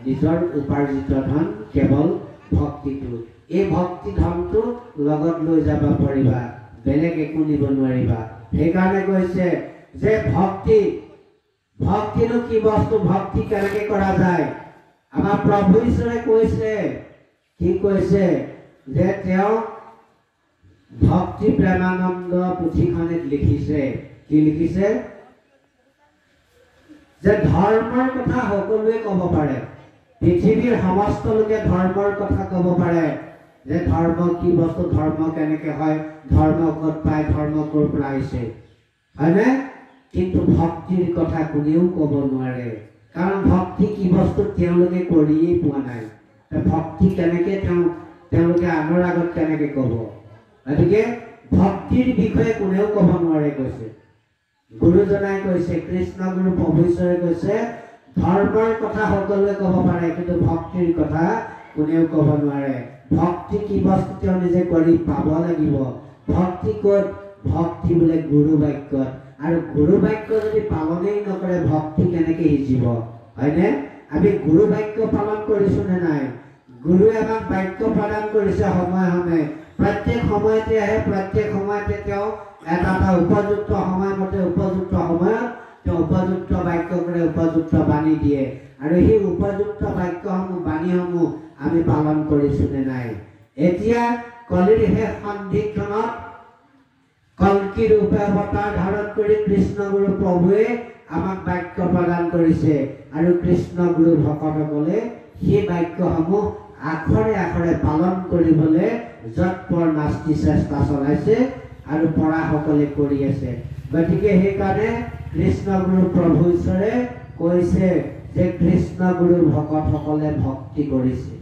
নিজৰ উপাৰ্জিত ধন কেৱল ভক্তিটো। এই ভক্তি ধনটো লগত লৈ যাব পাৰিবা, বেলেগ একো নিব নোৱাৰিবা। সেইকাৰণে কৈছে যে ভক্তিনো কি বস্তু, ভক্তি কেনেকে কৰা যায়। আমাৰ প্ৰভু ঈশ্বৰে কৈছে, কি কৈছে যে তেওঁ ভক্তি প্ৰেমানন্দ পুথিখনিত লিখিছে, কি লিখিছে যে ধৰ্মৰ কথা সকলোৱে ক'ব পাৰে, পৃথিৱীৰ সমস্ত লোকে ধৰ্মৰ কথা ক'ব পাৰে, যে ধৰ্ম কি বস্তু, ধৰ্ম কেনেকে হয়, ধৰ্ম ক'ত পায়, ধৰ্ম ক'ৰ পৰা আহিছে, হয়নে? কিন্তু ভক্তিৰ কথা কোনেও ক'ব নোৱাৰে, কাৰণ ভক্তি কি বস্তু তেওঁলোকে কৰিয়েই পোৱা নাই। ভক্তি কেনেকে তেওঁলোকে আনৰ আগত কেনেকে ক'ব? গতিকে ভক্তিৰ বিষয়ে কোনেও ক'ব নোৱাৰে কৈছে। গুৰুজনাই কৈছে, কৃষ্ণ গুৰু প্ৰভু ঈশ্বৰে কৈছে ধৰ্মৰ কথা সকলোৱে ক'ব পাৰে, কিন্তু ভক্তিৰ কথা কোনেও ক'ব নোৱাৰে। ভক্তি কি বস্তু তেওঁ নিজে কৰি পাব লাগিব। ভক্তি ক'ত? ভক্তি বোলে গুৰু বাক্যত। আৰু গুৰু বাক্য যদি পালনেই নকৰে ভক্তি কেনেকে সিজিব, হয়নে? আমি গুৰু বাক্য পালন কৰিছো নে নাই? গুৰুৱে আমাক বাক্য প্ৰদান কৰিছে সময়ে সময়ে, প্ৰত্যেক সময়তে আহে, প্ৰত্যেক সময়তে তেওঁ এটা উপযুক্ত সময়মতে উপযুক্ত সময়ত তেওঁ উপযুক্ত বাক্য কৰে, উপযুক্ত বাণী দিয়ে। আৰু সেই উপযুক্ত বাক্যসমূহ বাণীসমূহ আমি পালন কৰিছো নে নাই? এতিয়া কলিৰ শেষ সন্ধিক্ষণত কল্কি ৰূপে অৱতাৰ ধাৰণ কৰি কৃষ্ণ গুৰু প্ৰভুৱে আমাক বাক্য প্ৰদান কৰিছে, আৰু কৃষ্ণ গুৰু ভকতসকলে সেই বাক্যসমূহ আখৰে আখৰে পালন কৰিবলৈ যৎপৰ নাস্তি চেষ্টা চলাইছে আৰু পৰাসকলে কৰি আছে। গতিকে সেইকাৰণে কৃষ্ণ গুৰু প্ৰভু ঈশ্বৰে কৈছে যে কৃষ্ণ গুৰু ভকতসকলে ভক্তি কৰিছে।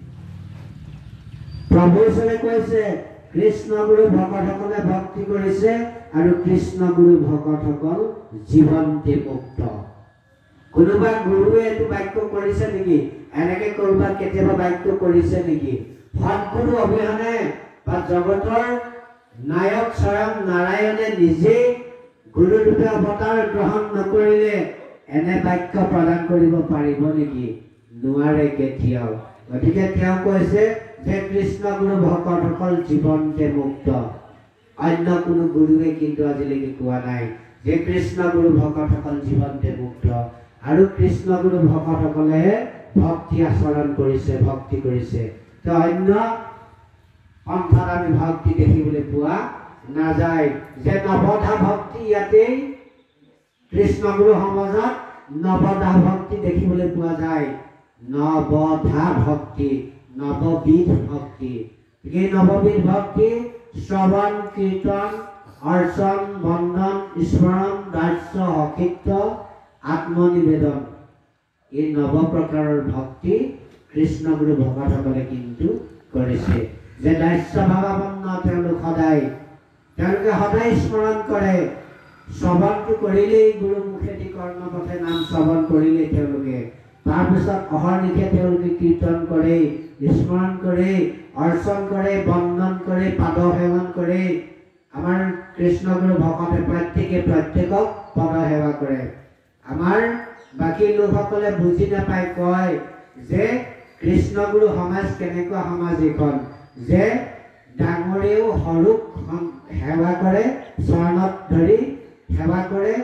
প্ৰভু ঈশ্বৰে কৈছে কৃষ্ণ গুৰু ভকতসকলে ভক্তি কৰিছে, আৰু কৃষ্ণ গুৰু ভকতসকল জীৱন্তে মুক্ত। কোনোবা গুৰুৱে এইটো বাক্য কৰিছে নেকি? এনেকে কৰবাত কেতিয়াবা বাক্য কৰিছে নেকি? সৎগুৰু অবিহনে বা জগতৰ নায়ক স্বয়ং নাৰায়ণে নিজে গুৰুৰূপে অৱতাৰ গ্ৰহণ নকৰিলে এনে বাক্য প্ৰদান কৰিব পাৰিব নেকি? নোৱাৰে কেতিয়াও। গতিকে তেওঁ কৈছে যে কৃষ্ণ গুৰু ভকতসকল জীৱন্তে মুক্ত। অন্য কোনো গুৰুৱে কিন্তু আজিলৈকে কোৱা নাই যে কৃষ্ণ গুৰু ভকতসকল জীৱন্তে মুক্ত। আৰু কৃষ্ণ গুৰু ভকতসকলে ভক্তি আচৰণ কৰিছে, ভক্তি কৰিছে। তো অন্য পন্থাত আমি ভক্তি দেখিবলৈ পোৱা নাযায়। যে নৱধা ভক্তি ইয়াতেই কৃষ্ণ গুৰু সমাজত নৱধা ভক্তি দেখিবলৈ পোৱা যায়। নৱধা ভক্তি, নৱবিধ ভক্তি। এই নৱবিধ ভক্তি শ্ৰৱণ, কীৰ্তন, অৰ্চন, বন্দন, স্মৰণ, দাস্য, সখিত্য, আত্মনিবেদন, এই নৱ প্ৰকাৰৰ ভক্তি কৃষ্ণ গুৰু ভকতসকলে কিন্তু কৰিছে। যে দাস্য ভাৱাপন্ন তেওঁলোকে সদায় স্মৰণ কৰে। শ্ৰৱণটো কৰিলেই গুৰু মুখেদি কৰ্ণপথে নাম শ্ৰৱণ কৰিলেই তেওঁলোকে, তাৰপিছত অহৰ্নিশে তেওঁলোকে কীৰ্তন কৰে, স্মৰণ কৰে, অৰ্চন কৰে, বন্দন কৰে, পাদ সেৱন কৰে। আমাৰ কৃষ্ণ গুৰু ভকতে প্ৰত্যেকক পদ সেৱা কৰে। আমাৰ বাকী লোকসকলে বুজি নাপায়, কয় যে কৃষ্ণ গুৰু সমাজ কেনেকুৱা সমাজ এইখন, যে ডাঙৰেও সৰুক সেৱা কৰে, চৰণত ধৰি সেৱা কৰে,